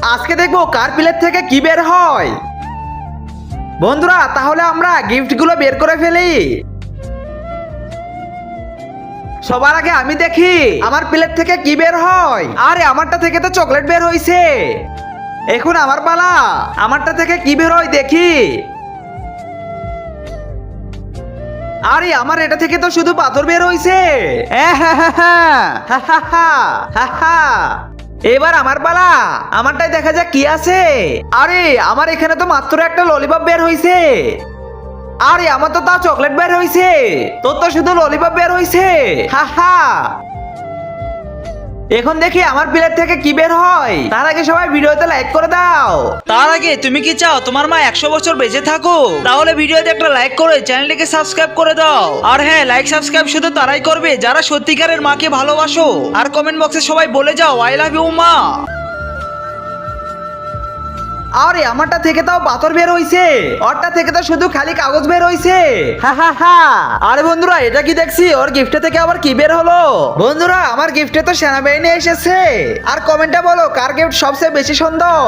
আজকে দেখবো কার প্লেট থেকে কি বের হয়। বন্ধুরা তাহলে আমরা গিফটগুলো বের করে ফেলি। সবার আগে আমি দেখি আমার প্লেট থেকে কি বের হয়। আরে আমারটা থেকে তো চকলেট বের হইছে। এখন আমার পালা, আমারটা থেকে কি বের হয় দেখি। আরে আমার এটা থেকে তো শুধু পাথর বের হইছে। এবার আমার পালা, আমারটাই দেখা যাক কি আছে। আরে আমার এখানে তো মাত্র একটা ললিপপ বের হইছে। আরে আমার তো তা চকলেট বের হইছে, তোর তো শুধু ললিপপ বের হইছে। এখন দেখি আমার প্লেট থেকে কি বের হয়। তার আগে সবাই ভিডিওতে লাইক করে দাও। তার আগে তুমি কি চাও তোমার মা 100 বছর বেঁচে থাকুক? তাহলে ভিডিওতে একটা লাইক করে চ্যানেলটিকে সাবস্ক্রাইব করে দাও। আর হ্যাঁ, লাইক সাবস্ক্রাইব শুধু তারাই করবে যারা সত্যিকারের মাকে ভালোবাসো। আর কমেন্ট বক্সে সবাই বলে যাও আই লাভ ইউ মা। আরে আমারটা থেকে তাও পাথর বের হইছে, ওরটা থেকে তো শুধু খালি কাগজ বের হইছে। আরে বন্ধুরা এটা কি দেখছি, ওর গিফটে থেকে আবার কি বের হলো? বন্ধুরা আমার গিফটে তো সেনাবাহিনী এসেছে। আর কমেন্টে বলো কার গিফট সবচেয়ে বেশি সুন্দর।